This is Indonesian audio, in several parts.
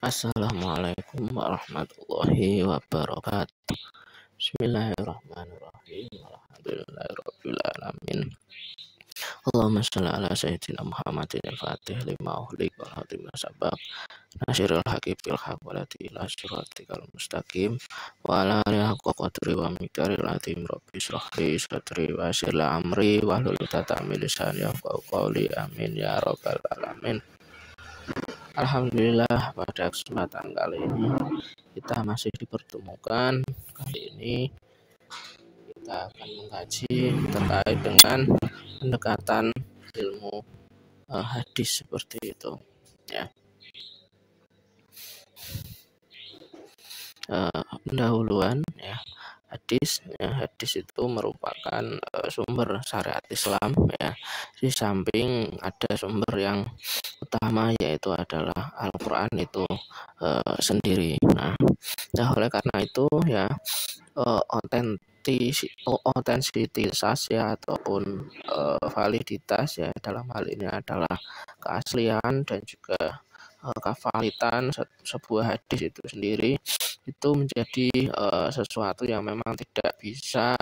Assalamualaikum warahmatullahi wabarakatuh. Bismillahirrahmanirrahim. Alhamdulillahirabbil alamin. Allahumma shalli ala sayyidina Muhammadin al-Fatih lima ughliq wal khatim sabaq. Nasyirul haqqi bil haqq wa la ila siratikal mustaqim wa ala alihi haqqa qadri wa miqdaril azim. Rabbi shrah li sadri wa yassir li amri wahlul 'uqdatam min lisani yafqahu qawli. Amin ya rabbal alamin. Alhamdulillah, pada kesempatan kali ini kita masih dipertemukan. Kali ini kita akan mengkaji terkait dengan pendekatan ilmu hadis seperti itu ya. Pendahuluan ya, hadis itu merupakan sumber syariat Islam ya. Di samping ada sumber yang utama yaitu adalah Al-Quran itu sendiri. Nah, oleh karena itu ya otentisitas ya ataupun validitas ya dalam hal ini adalah keaslian dan juga kevalitan sebuah hadis itu sendiri itu menjadi sesuatu yang memang tidak bisa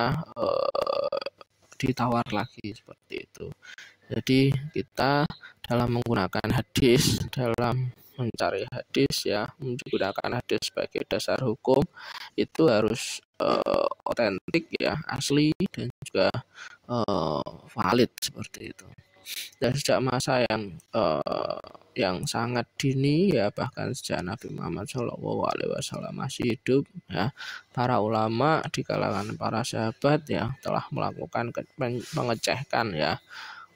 ditawar lagi seperti itu. Jadi kita dalam menggunakan hadis, dalam mencari hadis ya, menggunakan hadis sebagai dasar hukum itu harus otentik ya, asli dan juga valid seperti itu. Dan sejak masa yang sangat dini ya, bahkan sejak Nabi Muhammad SAW masih hidup ya, para ulama di kalangan para sahabat ya telah melakukan pengecekan ya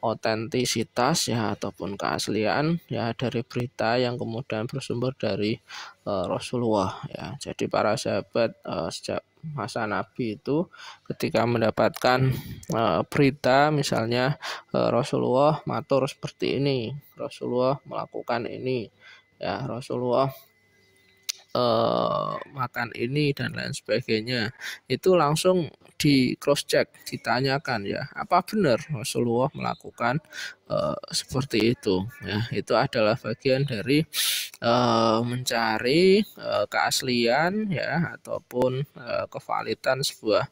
otentisitas ya ataupun keaslian ya dari berita yang kemudian bersumber dari Rasulullah ya. Jadi para sahabat sejak masa Nabi itu ketika mendapatkan berita misalnya Rasulullah matur seperti ini, Rasulullah melakukan ini ya, Rasulullah makan ini dan lain sebagainya, itu langsung di cross check, ditanyakan ya apa benar Rasulullah melakukan seperti itu ya. Itu adalah bagian dari mencari keaslian ya ataupun kevalitan sebuah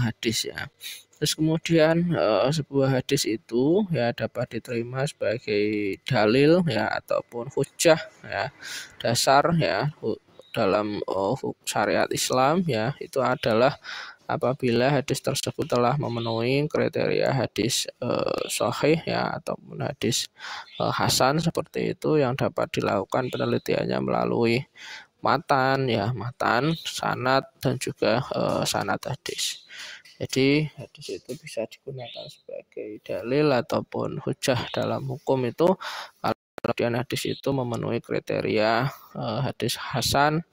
hadis ya. Terus kemudian sebuah hadis itu ya dapat diterima sebagai dalil ya ataupun hujjah ya, dasar ya dalam syariat Islam ya, itu adalah apabila hadis tersebut telah memenuhi kriteria hadis sahih ya ataupun hadis hasan seperti itu, yang dapat dilakukan penelitiannya melalui matan ya, matan, sanad dan juga sanad hadis. Jadi hadis itu bisa digunakan sebagai dalil ataupun hujah dalam hukum itu kalau kemudian hadis itu memenuhi kriteria hadis hasan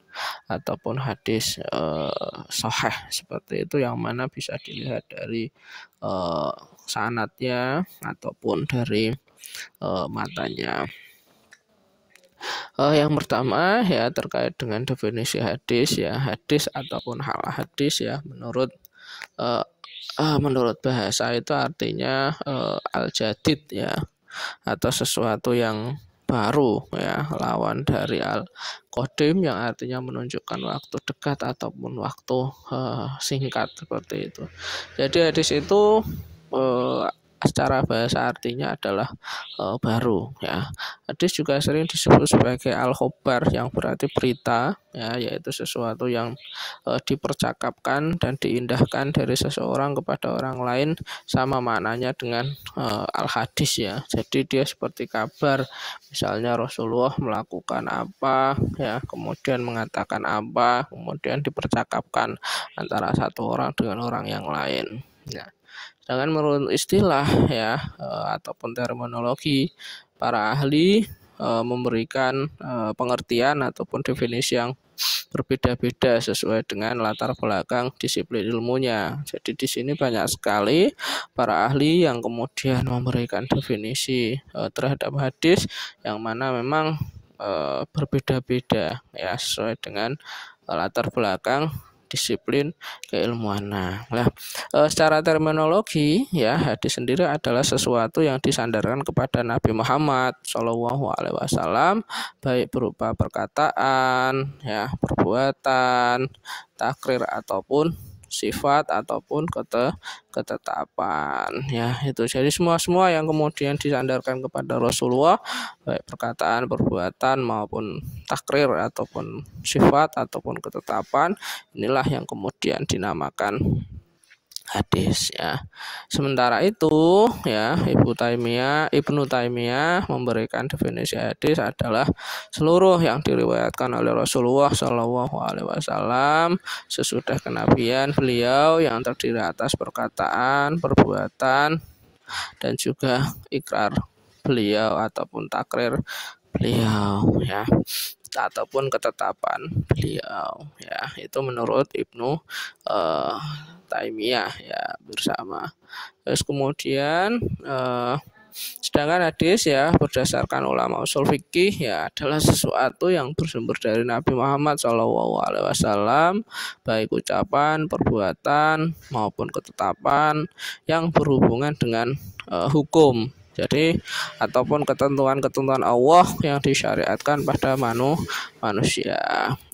ataupun hadis sahih seperti itu, yang mana bisa dilihat dari sanadnya ataupun dari matanya. Yang pertama ya terkait dengan definisi hadis ya, hadis ataupun hal hadis ya menurut bahasa itu artinya al-jadid ya, atau sesuatu yang baru ya, lawan dari al-qadim yang artinya menunjukkan waktu dekat ataupun waktu singkat seperti itu. Jadi hadis itu secara bahasa artinya adalah baru ya. Hadis juga sering disebut sebagai al-khobar yang berarti berita ya, yaitu sesuatu yang dipercakapkan dan diindahkan dari seseorang kepada orang lain, sama maknanya dengan al-hadis ya. Jadi dia seperti kabar, misalnya Rasulullah melakukan apa ya, kemudian mengatakan apa, kemudian dipercakapkan antara satu orang dengan orang yang lain ya. Sedangkan menurut istilah ya ataupun terminologi, para ahli memberikan pengertian ataupun definisi yang berbeda-beda sesuai dengan latar belakang disiplin ilmunya. Jadi di sini banyak sekali para ahli yang kemudian memberikan definisi terhadap hadis yang mana memang berbeda-beda ya sesuai dengan latar belakang disiplin keilmuan. Nah, secara terminologi ya, hadis sendiri adalah sesuatu yang disandarkan kepada Nabi Muhammad Shallallahu Alaihi Wasallam, baik berupa perkataan, ya, perbuatan, takrir ataupun sifat ataupun ketetapan, ya. Itu jadi semua yang kemudian disandarkan kepada Rasulullah, baik perkataan, perbuatan maupun takrir ataupun sifat ataupun ketetapan, inilah yang kemudian dinamakan hadis, ya. Sementara itu, ya, Ibnu Taimiyah memberikan definisi hadis adalah seluruh yang diriwayatkan oleh Rasulullah Shallallahu Alaihi Wasallam sesudah kenabian beliau yang terdiri atas perkataan, perbuatan, dan juga ikrar beliau ataupun takrir beliau, ya, ataupun ketetapan beliau, ya. Itu menurut Ibnu Taimiyah, ya, bersama. Terus kemudian sedangkan hadis, ya, berdasarkan ulama usul fikih, ya, adalah sesuatu yang bersumber dari Nabi Muhammad SAW, baik ucapan, perbuatan maupun ketetapan yang berhubungan dengan hukum. Jadi ataupun ketentuan-ketentuan Allah yang disyariatkan pada manusia,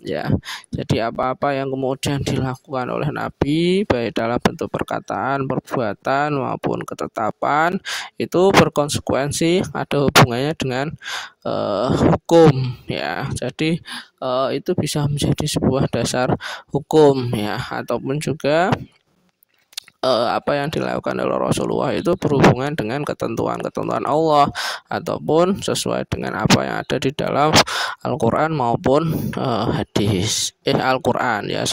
ya. Jadi apa-apa yang kemudian dilakukan oleh Nabi baik dalam bentuk perkataan, perbuatan maupun ketetapan itu berkonsekuensi, ada hubungannya dengan hukum, ya. Jadi itu bisa menjadi sebuah dasar hukum, ya, ataupun juga apa yang dilakukan oleh Rasulullah itu berhubungan dengan ketentuan-ketentuan Allah ataupun sesuai dengan apa yang ada di dalam Al-Quran maupun hadis Al-Quran, ya,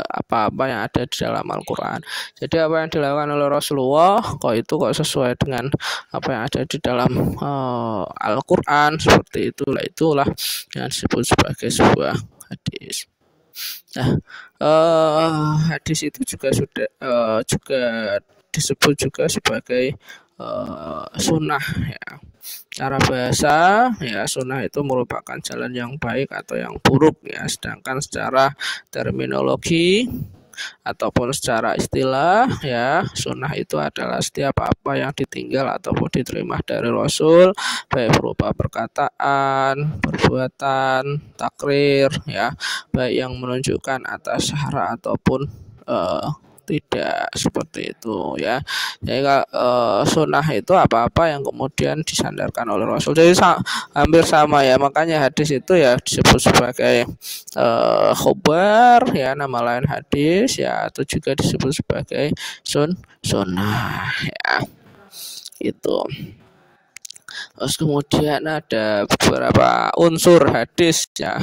apa-apa yang ada di dalam Al-Quran. Jadi apa yang dilakukan oleh Rasulullah kok sesuai dengan apa yang ada di dalam Al-Quran, seperti itulah yang disebut sebagai sebuah hadis. Nah, hadis itu juga disebut juga sebagai sunnah, ya. Cara bahasa, ya, sunnah itu merupakan jalan yang baik atau yang buruk, ya. Sedangkan secara terminologi ataupun secara istilah, ya, sunnah itu adalah setiap apa yang ditinggal ataupun diterima dari Rasul, baik berupa perkataan, perbuatan, takrir, ya, baik yang menunjukkan atas syara ataupun tidak, seperti itu, ya. Jadi sunnah itu apa-apa yang kemudian disandarkan oleh Rasul. Jadi hampir sama, ya, makanya hadis itu, ya, disebut sebagai khobar, ya, nama lain hadis, ya, atau juga disebut sebagai sunnah, ya, itu. Terus kemudian ada beberapa unsur hadis, ya.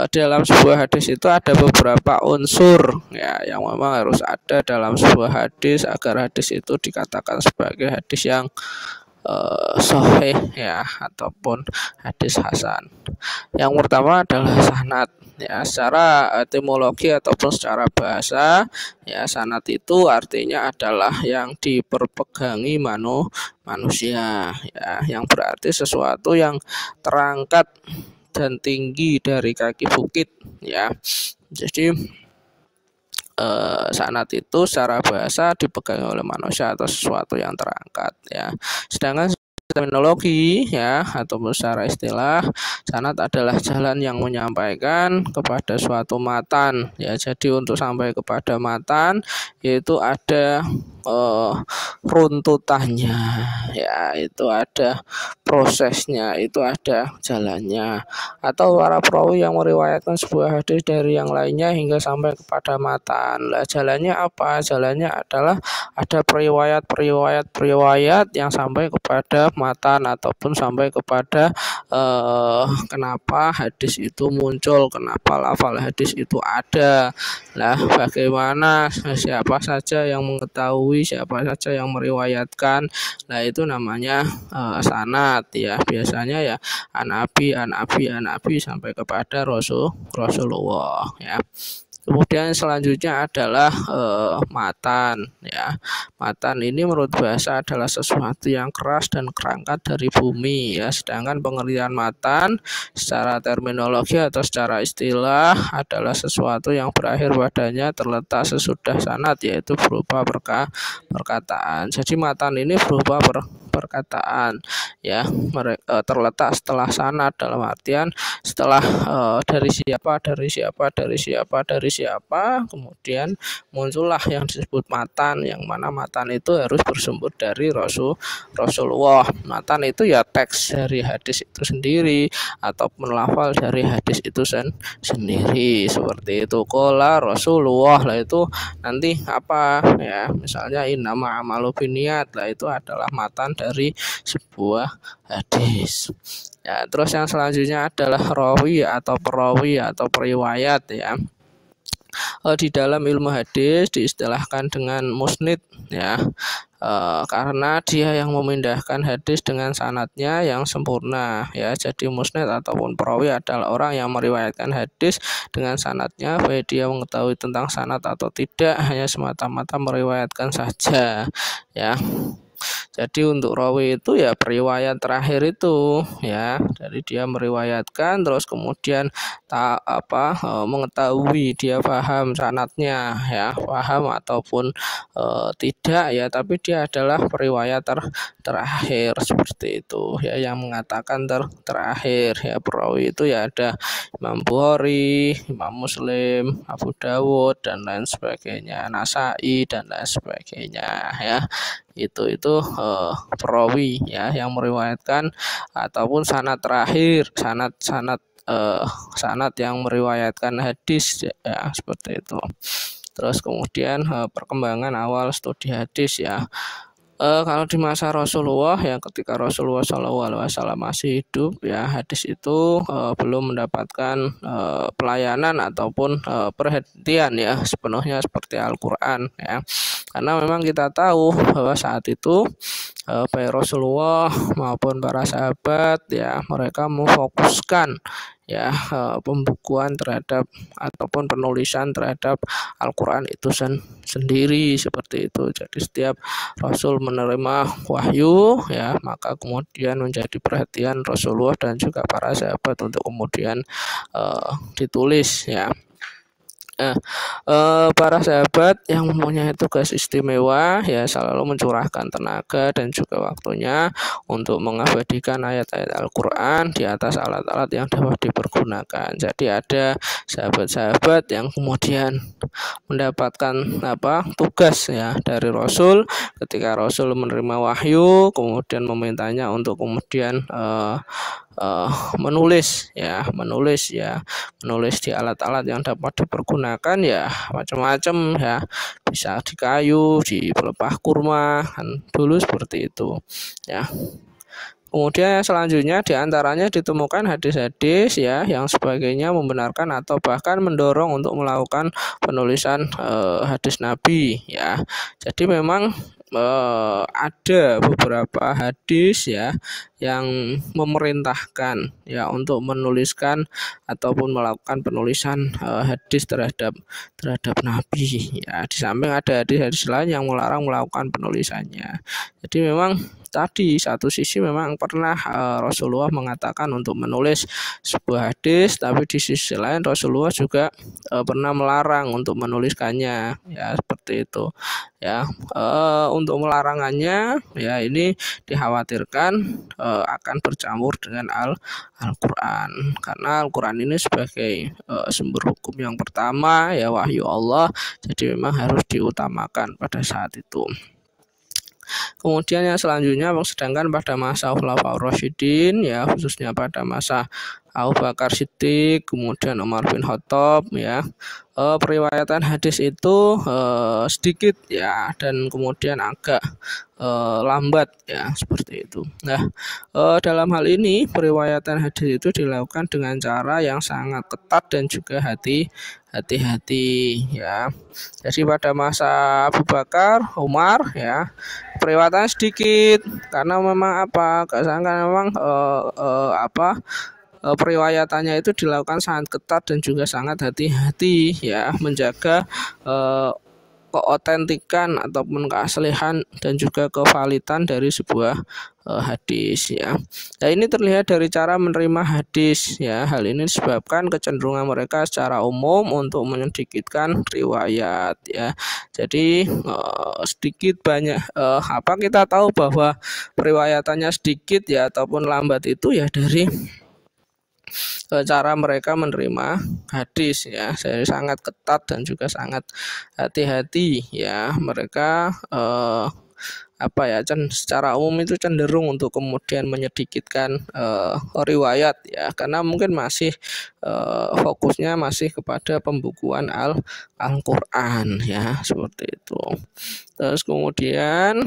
Dalam sebuah hadis itu ada beberapa unsur, ya, yang memang harus ada dalam sebuah hadis agar hadis itu dikatakan sebagai hadis yang sahih, ya, ataupun hadis hasan. Yang pertama adalah sanad, ya. Secara etimologi ataupun secara bahasa, ya, sanad itu artinya adalah yang diperpegangi manusia, ya, yang berarti sesuatu yang terangkat dan tinggi dari kaki bukit, ya. Jadi sanad itu secara bahasa dipegang oleh manusia atau sesuatu yang terangkat, ya. Sedangkan terminologi, ya, atau secara istilah, sanad adalah jalan yang menyampaikan kepada suatu matan, ya. Jadi untuk sampai kepada matan yaitu ada runtutannya, ya, itu ada prosesnya, itu ada jalannya, atau para perawi yang meriwayatkan sebuah hadis dari yang lainnya hingga sampai kepada matan. Lah, jalannya apa? Jalannya adalah ada periwayat yang sampai kepada matan ataupun sampai kepada kenapa hadis itu muncul, kenapa lafal hadis itu ada. Lah, bagaimana, siapa saja yang mengetahui, siapa saja yang meriwayatkan. Nah, itu namanya sanad, ya. Biasanya, ya, an Abi sampai kepada Rasulullah, ya. Kemudian selanjutnya adalah matan ya. Matan ini menurut bahasa adalah sesuatu yang keras dan kerangka dari bumi ya. Sedangkan pengertian matan secara terminologi atau secara istilah adalah sesuatu yang berakhir padanya terletak sesudah sanad, yaitu berupa perkataan. Jadi matan ini berupa perkataan ya, terletak setelah sanad, dalam artian setelah dari siapa, kemudian muncullah yang disebut matan, yang mana matan itu harus bersumber dari Rasulullah. Matan itu ya teks dari hadis itu sendiri ataupun lafal dari hadis itu sendiri, seperti itu. Qala Rasulullah, lah itu nanti apa ya, misalnya innama amalu binniyat, lah itu adalah matan dari sebuah hadis. Ya, terus yang selanjutnya adalah rawi atau perawi atau periwayat ya. Di dalam ilmu hadis diistilahkan dengan musnid ya. Karena dia yang memindahkan hadis dengan sanadnya yang sempurna ya. Jadi musnid ataupun perawi adalah orang yang meriwayatkan hadis dengan sanadnya, baik dia mengetahui tentang sanad atau tidak, hanya semata-mata meriwayatkan saja ya. Jadi untuk rawi itu ya periwayat terakhir itu ya, dari dia meriwayatkan terus kemudian mengetahui, dia paham sanadnya ya, paham ataupun tidak ya, tapi dia adalah periwayat terakhir, seperti itu ya, yang mengatakan terakhir ya. Perawi itu ya ada Imam Bukhari, Imam Muslim, Abu Dawud dan lain sebagainya, Nasai dan lain sebagainya ya. Itu perawi ya, yang meriwayatkan ataupun sanad terakhir, sanad yang meriwayatkan hadis ya, seperti itu. Terus kemudian perkembangan awal studi hadis ya. Kalau di masa Rasulullah ya, ketika Rasulullah SAW masih hidup ya, hadis itu belum mendapatkan pelayanan ataupun perhatian ya sepenuhnya seperti Al-Quran ya. Karena memang kita tahu bahwa saat itu baik Rasulullah maupun para sahabat ya, mereka memfokuskan ya pembukuan terhadap ataupun penulisan terhadap Al-Quran itu sendiri, seperti itu. Jadi setiap Rasul menerima wahyu ya, maka kemudian menjadi perhatian Rasulullah dan juga para sahabat untuk kemudian ditulis ya. Para sahabat yang mempunyai tugas istimewa ya, selalu mencurahkan tenaga dan juga waktunya untuk mengabadikan ayat-ayat Al-Quran di atas alat-alat yang dapat dipergunakan. Jadi ada sahabat-sahabat yang kemudian mendapatkan tugas ya dari Rasul, ketika Rasul menerima wahyu kemudian memintanya untuk kemudian menulis di alat-alat yang dapat dipergunakan ya, macam-macam ya, bisa di kayu, di pelepah kurma kan dulu, seperti itu ya. Kemudian selanjutnya diantaranya ditemukan hadis-hadis ya, yang sebagainya membenarkan atau bahkan mendorong untuk melakukan penulisan hadis Nabi ya. Jadi memang ada beberapa hadis ya yang memerintahkan ya untuk menuliskan ataupun melakukan penulisan hadis terhadap Nabi ya. Di samping ada hadis-hadis lain yang melarang melakukan penulisannya. Jadi memang tadi satu sisi memang pernah Rasulullah mengatakan untuk menulis sebuah hadis, tapi di sisi lain Rasulullah juga pernah melarang untuk menuliskannya ya, seperti itu ya. Untuk melarangannya ya, ini dikhawatirkan akan bercampur dengan Al-Quran, karena Al-Quran ini sebagai sumber hukum yang pertama ya, wahyu Allah, jadi memang harus diutamakan pada saat itu. Kemudian yang selanjutnya, sedangkan pada masa Khulafaur Rasyidin ya, khususnya pada masa Abu Bakar Siddiq, kemudian Umar bin Khattab ya, periwayatan hadis itu sedikit ya, dan kemudian agak lambat ya, seperti itu. Nah, dalam hal ini periwayatan hadis itu dilakukan dengan cara yang sangat ketat dan juga hati-hati ya. Jadi pada masa Abu Bakar, Umar ya, periwayatan sedikit, karena memang karena memang periwayatannya itu dilakukan sangat ketat dan juga sangat hati-hati ya, menjaga keotentikan ataupun keaslihan dan juga kevalidan dari sebuah hadis ya. Nah, ini terlihat dari cara menerima hadis ya. Hal ini disebabkan kecenderungan mereka secara umum untuk menyedikitkan riwayat ya. Jadi sedikit banyak apa kita tahu bahwa periwayatannya sedikit ya ataupun lambat itu ya dari cara mereka menerima hadis ya. Saya sangat ketat dan juga sangat hati-hati ya. Mereka apa ya, secara umum itu cenderung untuk kemudian menyedikitkan riwayat ya, karena mungkin masih fokusnya masih kepada pembukuan Al-Qur'an ya, seperti itu. Terus kemudian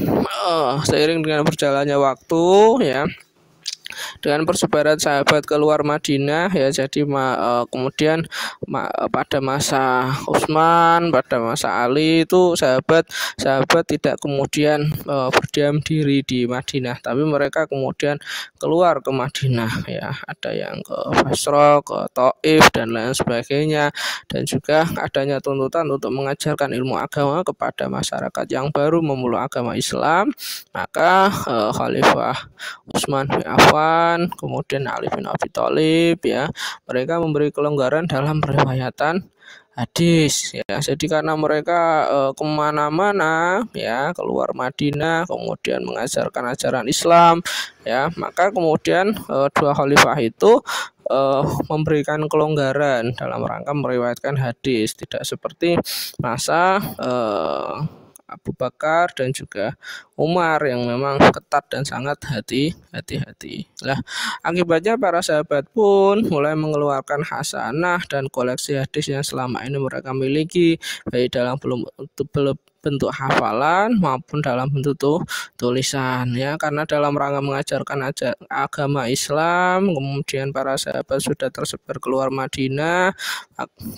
seiring dengan berjalannya waktu ya, dengan persebaran sahabat keluar Madinah ya, jadi kemudian pada masa Utsman, pada masa Ali itu sahabat tidak kemudian berdiam diri di Madinah, tapi mereka kemudian keluar ke Madinah ya, ada yang ke Basra, ke Thaif dan lain sebagainya, dan juga adanya tuntutan untuk mengajarkan ilmu agama kepada masyarakat yang baru memeluk agama Islam. Maka Khalifah Utsman bin Affan, kemudian Ali bin Abi Thalib ya, mereka memberi kelonggaran dalam periwayatan hadis ya. Jadi karena mereka kemana-mana ya, keluar Madinah kemudian mengajarkan ajaran Islam ya, maka kemudian dua khalifah itu memberikan kelonggaran dalam rangka meriwayatkan hadis, tidak seperti masa Abu Bakar dan juga Umar yang memang ketat dan sangat hati-hati. Lah, akibatnya para sahabat pun mulai mengeluarkan hasanah dan koleksi hadis yang selama ini mereka miliki, baik dalam bentuk hafalan maupun dalam bentuk tulisan ya, karena dalam rangka mengajarkan agama Islam, kemudian para sahabat sudah tersebar keluar Madinah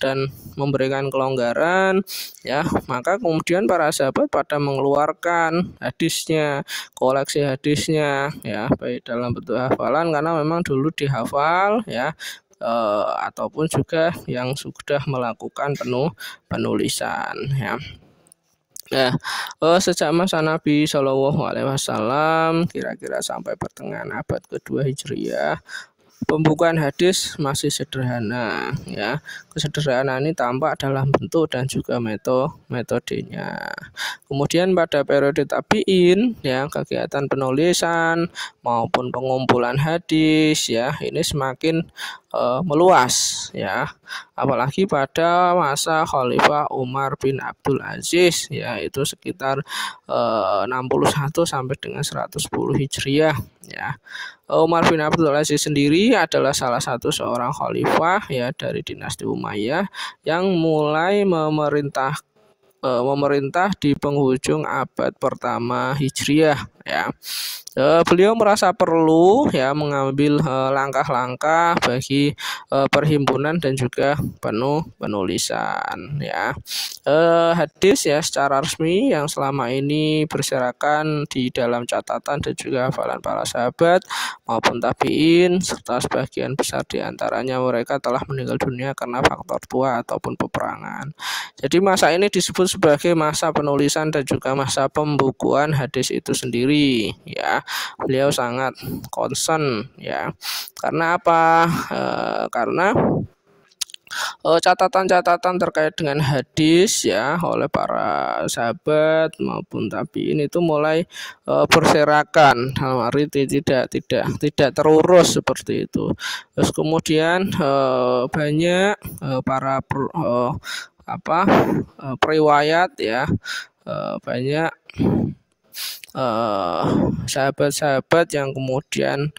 dan memberikan kelonggaran ya, maka kemudian para sahabat pada mengeluarkan hadisnya, koleksi hadisnya ya, baik dalam bentuk hafalan karena memang dulu dihafal ya, ataupun juga yang sudah melakukan penulisan ya. Nah, sejak masa Nabi Shallallahu Alaihi Wasallam kira-kira sampai pertengahan abad kedua Hijriah, pembukuan hadis masih sederhana ya. Kesederhanaan ini tampak dalam bentuk dan juga metodenya. Kemudian pada periode tabi'in ya, kegiatan penulisan maupun pengumpulan hadis ya, ini semakin meluas ya, apalagi pada masa Khalifah Umar bin Abdul Aziz ya, itu sekitar 61 sampai dengan 110 Hijriah ya. Umar bin Abdul Aziz sendiri adalah salah satu seorang khalifah ya dari dinasti Umayyah yang mulai memerintah di penghujung abad pertama Hijriah ya. Beliau merasa perlu ya mengambil langkah-langkah bagi perhimpunan dan juga penulisan ya. Hadis ya secara resmi yang selama ini berserakan di dalam catatan dan juga hafalan para sahabat maupun tabi'in, serta sebagian besar di antaranya mereka telah meninggal dunia karena faktor tua ataupun peperangan. Jadi masa ini disebut sebagai masa penulisan dan juga masa pembukuan hadis itu sendiri ya. Beliau sangat concern ya. Karena apa? Karena catatan-catatan terkait dengan hadis ya oleh para sahabat maupun tabi'in itu mulai berserakan, dalam arti tidak terurus seperti itu. Terus kemudian banyak para periwayat ya, banyak sahabat-sahabat yang kemudian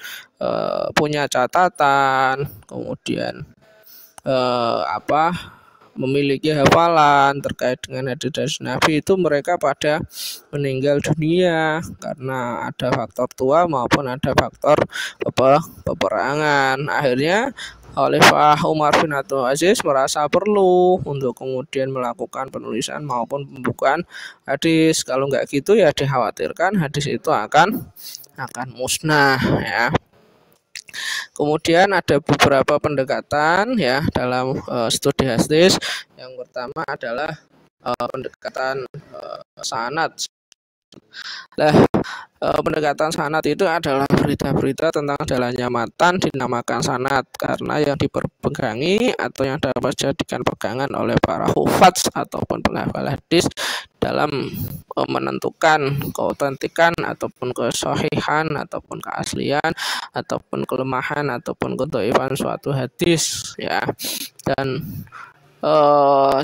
punya catatan, kemudian memiliki hafalan terkait dengan hadis Nabi, itu mereka pada meninggal dunia karena ada faktor tua maupun ada faktor peperangan. Akhirnya Khalifah Umar bin Abdul Aziz merasa perlu untuk kemudian melakukan penulisan maupun pembukuan hadis. Kalau nggak gitu ya dikhawatirkan hadis itu akan musnah ya. Kemudian ada beberapa pendekatan ya dalam studi hadis. Yang pertama adalah pendekatan sanad. Nah, pendekatan sanad itu adalah berita-berita tentang jalannya matan dinamakan sanad karena yang diperpegangi atau yang dapat dijadikan pegangan oleh para hufadz ataupun penghafal hadis dalam menentukan keautentikan ataupun kesahihan ataupun keaslian ataupun kelemahan ataupun kedhaifan suatu hadis ya. Dan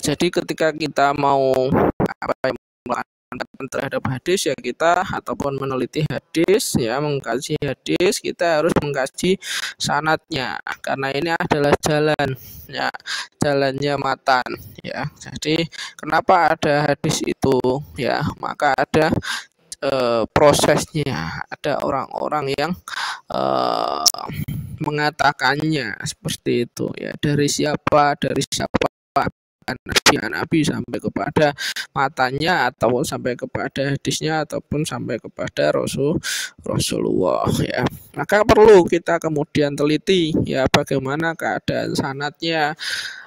jadi ketika kita mau terhadap hadis ya kita ataupun meneliti hadis ya, mengkaji hadis, kita harus mengkaji sanadnya karena ini adalah jalan ya, jalannya matan ya. Jadi kenapa ada hadis itu ya, maka ada prosesnya, ada orang-orang yang mengatakannya seperti itu ya, dari siapa Nabi sampai kepada matanya ataupun sampai kepada hadisnya ataupun sampai kepada Rasulullah ya. Maka perlu kita kemudian teliti ya bagaimana keadaan sanadnya,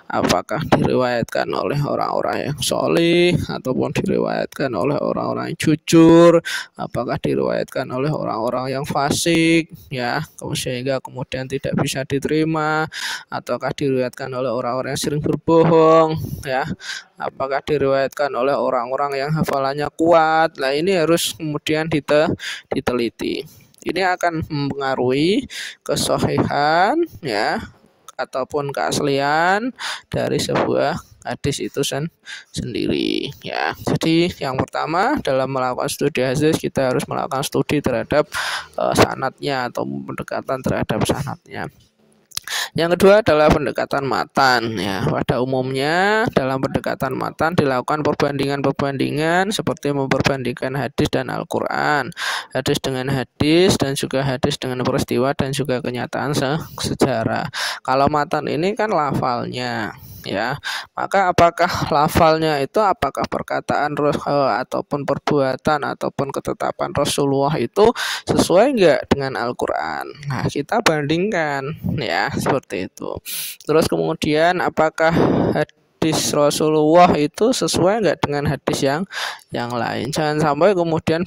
apakah diriwayatkan oleh orang-orang yang soleh ataupun diriwayatkan oleh orang-orang yang jujur, apakah diriwayatkan oleh orang-orang yang fasik ya, sehingga kemudian tidak bisa diterima, ataukah diriwayatkan oleh orang-orang yang sering berbohong ya, apakah diriwayatkan oleh orang-orang yang hafalannya kuat. Nah, ini harus kemudian diteliti. Ini akan mempengaruhi kesahihan ya ataupun keaslian dari sebuah hadis itu sendiri ya. Jadi yang pertama dalam melakukan studi hadis kita harus melakukan studi terhadap sanadnya atau pendekatan terhadap sanadnya. Yang kedua adalah pendekatan matan ya. Pada umumnya dalam pendekatan matan dilakukan perbandingan-perbandingan seperti memperbandingkan hadis dan Al-Qur'an, hadis dengan hadis dan juga hadis dengan peristiwa dan juga kenyataan sejarah. Kalau matan ini kan lafalnya ya, maka apakah lafalnya itu apakah perkataan ataupun perbuatan ataupun ketetapan Rasulullah itu sesuai enggak dengan Al-Qur'an. Nah, kita bandingkan ya seperti itu. Terus kemudian apakah hadis Rasulullah itu sesuai enggak dengan hadis yang lain. Jangan sampai kemudian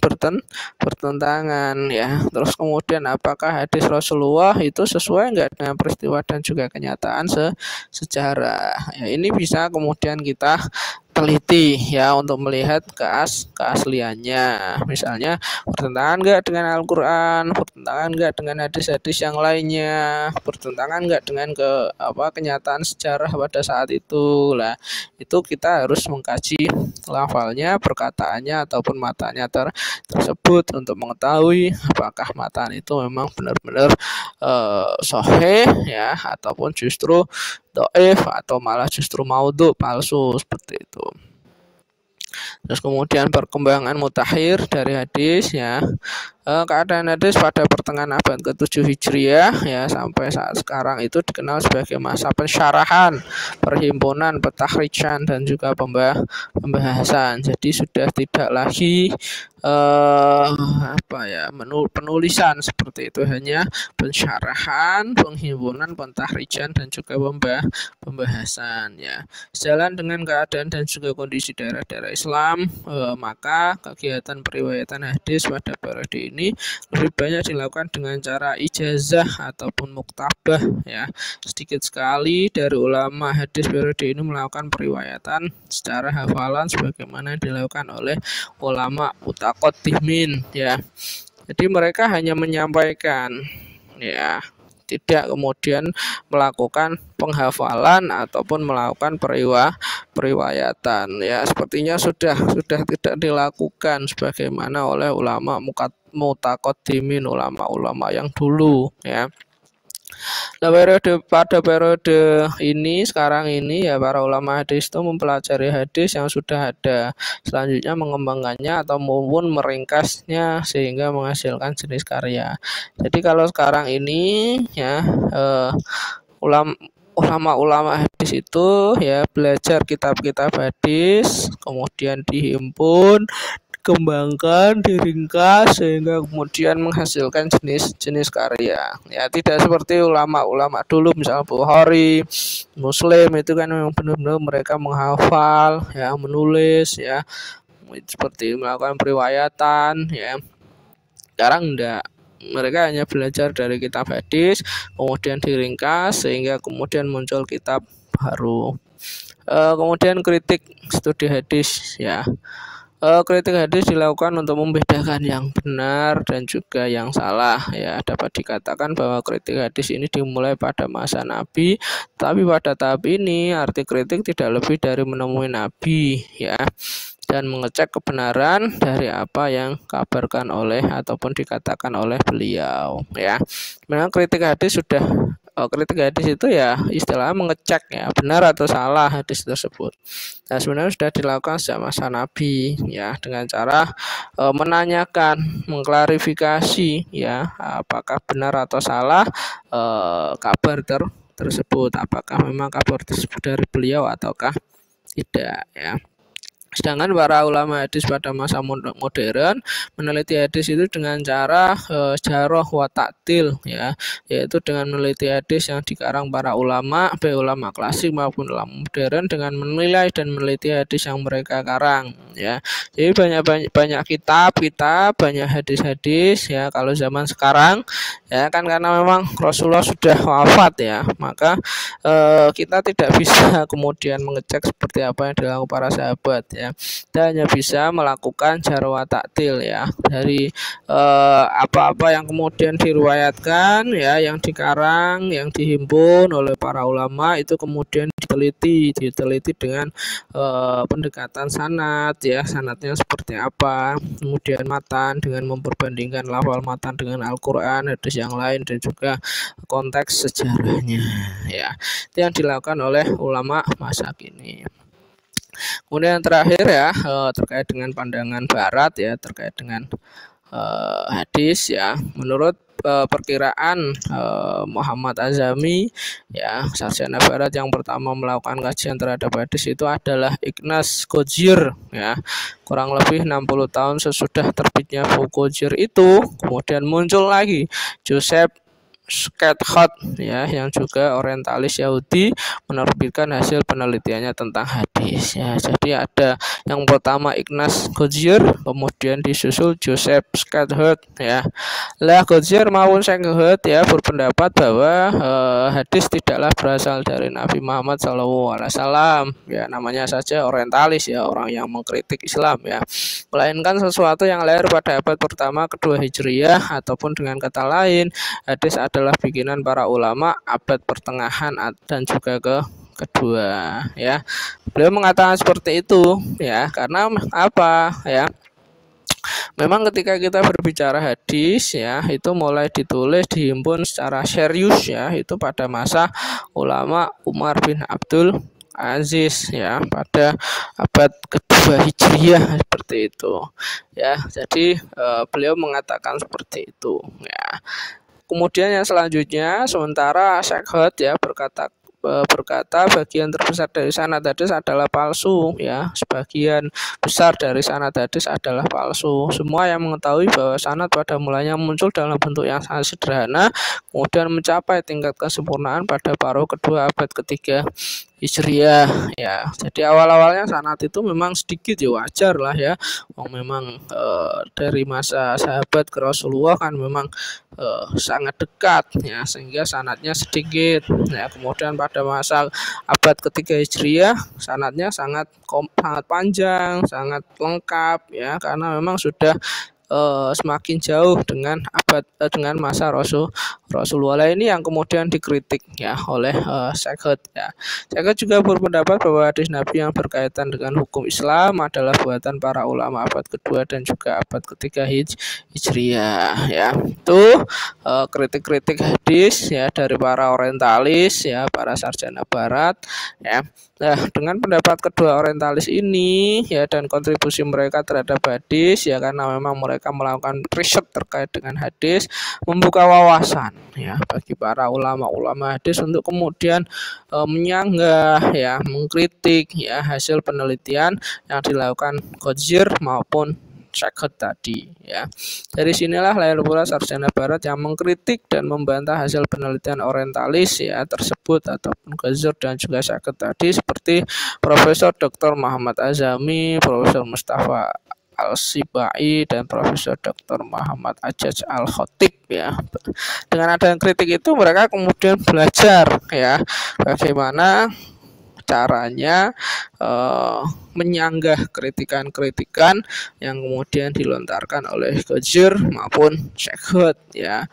bertentangan ya. Terus kemudian apakah hadis Rasulullah itu sesuai enggak dengan peristiwa dan juga kenyataan sejarah. Ya, ini bisa kemudian kita teliti ya untuk melihat keasliannya. Misalnya bertentangan enggak dengan Al-Qur'an, bertentangan enggak dengan hadis-hadis yang lainnya, bertentangan enggak dengan kenyataan sejarah pada saat itu. Lah, itu kita harus mengkaji lafalnya, perkataannya ataupun matanya tersebut untuk mengetahui apakah matan itu memang benar-benar sahih ya ataupun justru dhaif atau malah justru maudhu, palsu seperti itu. Terus kemudian perkembangan mutakhir dari hadis ya. Keadaan hadis pada pertengahan abad ke-7 Hijriah ya sampai saat sekarang itu dikenal sebagai masa pensyarahan, perhimpunan, petakhrijan dan juga pembahasan. Jadi sudah tidak lagi penulisan seperti itu, hanya pensyarahan, penghimpunan, pentahrijan dan juga pembahasan ya. Sejalan dengan keadaan dan juga kondisi daerah-daerah Islam, maka kegiatan periwayatan hadis pada periode ini lebih banyak dilakukan dengan cara ijazah ataupun muktabah ya. Sedikit sekali dari ulama hadis periode ini melakukan periwayatan secara hafalan sebagaimana dilakukan oleh ulama mutaqaddimin ya. Jadi mereka hanya menyampaikan ya, tidak kemudian melakukan penghafalan ataupun melakukan periwayatan ya. Sepertinya sudah tidak dilakukan sebagaimana oleh ulama mutaqaddimin, ulama-ulama yang dulu ya. Nah, pada periode ini sekarang ini ya para ulama hadis itu mempelajari hadis yang sudah ada, selanjutnya mengembangkannya atau maupun meringkasnya sehingga menghasilkan jenis karya. Jadi kalau sekarang ini ya ulama-ulama hadis itu ya belajar kitab-kitab hadis, kemudian dihimpun, dikembangkan, diringkas sehingga kemudian menghasilkan jenis-jenis karya. Ya, tidak seperti ulama-ulama dulu, misal Bukhari, Muslim, itu kan memang benar-benar mereka menghafal, ya, menulis, ya, seperti melakukan periwayatan, ya. Sekarang enggak, mereka hanya belajar dari kitab hadis, kemudian diringkas sehingga kemudian muncul kitab baru. Kemudian kritik studi hadis, ya. Kritik hadis dilakukan untuk membedakan yang benar dan juga yang salah, ya. Dapat dikatakan bahwa kritik hadis ini dimulai pada masa Nabi, tapi pada tahap ini arti kritik tidak lebih dari menemui Nabi, ya, dan mengecek kebenaran dari apa yang kabarkan oleh ataupun dikatakan oleh beliau, ya. Memang kritik hadis kritik hadis itu ya istilahnya mengecek, ya, benar atau salah hadis tersebut. Nah, sebenarnya sudah dilakukan sejak masa Nabi, ya, dengan cara menanyakan, mengklarifikasi, ya, apakah benar atau salah kabar tersebut, apakah memang kabar tersebut dari beliau ataukah tidak, ya. Sedangkan para ulama hadis pada masa modern meneliti hadis itu dengan cara jarh wa ta'dil, ya, yaitu dengan meneliti hadis yang dikarang para ulama, baik ulama klasik maupun ulama modern, dengan menilai dan meneliti hadis yang mereka karang, ya. Jadi banyak kitab, banyak hadis-hadis, ya, kalau zaman sekarang, ya, kan karena memang Rasulullah sudah wafat, ya, maka kita tidak bisa kemudian mengecek seperti apa yang dilakukan para sahabat, ya. Kita hanya bisa melakukan jarh wa ta'dil, ya, dari apa-apa yang kemudian diriwayatkan, ya, yang dikarang, yang dihimpun oleh para ulama, itu kemudian diteliti dengan pendekatan sanad, ya, sanadnya seperti apa, kemudian matan dengan memperbandingkan lafal matan dengan Al-Qur'an, hadis yang lain, dan juga konteks sejarahnya, ya. Itu yang dilakukan oleh ulama masa kini. Kemudian yang terakhir, ya, terkait dengan pandangan barat, ya, terkait dengan hadis, ya. Menurut perkiraan Muhammad Azami, ya, sarjana barat yang pertama melakukan kajian terhadap hadis itu adalah Ignaz Gojir, ya. Kurang lebih 60 tahun sesudah terbitnya buku Gojir itu, kemudian muncul lagi Joseph Schildkraut, ya, yang juga orientalis Yahudi, menerbitkan hasil penelitiannya tentang hadis, ya. Jadi ada yang pertama Ignaz Gojir, kemudian disusul Joseph Schildkraut, ya. Lah Gojir maupun Schildkraut, ya, berpendapat bahwa hadis tidaklah berasal dari Nabi Muhammad SAW, ya, namanya saja orientalis, ya, orang yang mengkritik Islam, ya, melainkan sesuatu yang lahir pada abad pertama kedua Hijriyah, ataupun dengan kata lain hadis adalah bikinan para ulama abad pertengahan dan juga kedua, ya. Beliau mengatakan seperti itu, ya, karena apa, ya, memang ketika kita berbicara hadis, ya, itu mulai ditulis, dihimpun secara serius, ya, itu pada masa ulama Umar bin Abdul Aziz, ya, pada abad kedua Hijriyah, seperti itu, ya. Jadi beliau mengatakan seperti itu, ya. Kemudian yang selanjutnya, sementara Schildkraut, ya, berkata bagian terbesar dari sanad hadis adalah palsu, ya, sebagian besar dari sanad hadis adalah palsu. Semua yang mengetahui bahwa sanad pada mulanya muncul dalam bentuk yang sangat sederhana, kemudian mencapai tingkat kesempurnaan pada paruh kedua abad ketiga Hijriyah, ya. Jadi awal-awalnya sanad itu memang sedikit, ya, wajar lah, ya. Memang dari masa sahabat ke Rasulullah kan memang sangat dekat, ya, sehingga sanadnya sedikit, ya. Kemudian pada masa abad ketiga Hijriyah sanadnya sangat panjang, sangat lengkap, ya, karena memang sudah semakin jauh dengan masa Rasulullah ini yang kemudian dikritik, ya, oleh Schildkraut, ya. Schildkraut juga berpendapat bahwa hadis Nabi yang berkaitan dengan hukum Islam adalah buatan para ulama abad kedua dan juga abad ketiga Hijriyah, ya. Itu kritik-kritik hadis, ya, dari para orientalis, ya, para sarjana barat, ya. Nah, dengan pendapat kedua orientalis ini, ya, dan kontribusi mereka terhadap hadis, ya, karena memang mereka melakukan riset terkait dengan hadis, membuka wawasan, ya, bagi para ulama-ulama hadis untuk kemudian menyanggah, ya, mengkritik, ya, hasil penelitian yang dilakukan Gojir maupun Syekh tadi ya. Dari sinilah lahir pula sarjana barat yang mengkritik dan membantah hasil penelitian orientalis ya tersebut ataupun Ghazur dan juga Syekh tadi, seperti Profesor Dr. Muhammad Azami, Profesor Mustafa Al-Sibai, dan Profesor Dr. Muhammad Ajaj Al-Khatib ya. Dengan adanya kritik itu mereka kemudian belajar ya bagaimana caranya menyanggah kritikan-kritikan yang kemudian dilontarkan oleh Ghazur maupun Syekh ya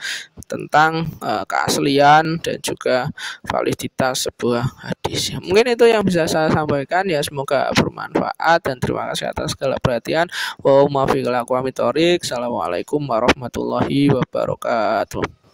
tentang keaslian dan juga validitas sebuah hadis. Mungkin itu yang bisa saya sampaikan ya, semoga bermanfaat dan terima kasih atas segala perhatian. Assalamualaikum warahmatullahi wabarakatuh.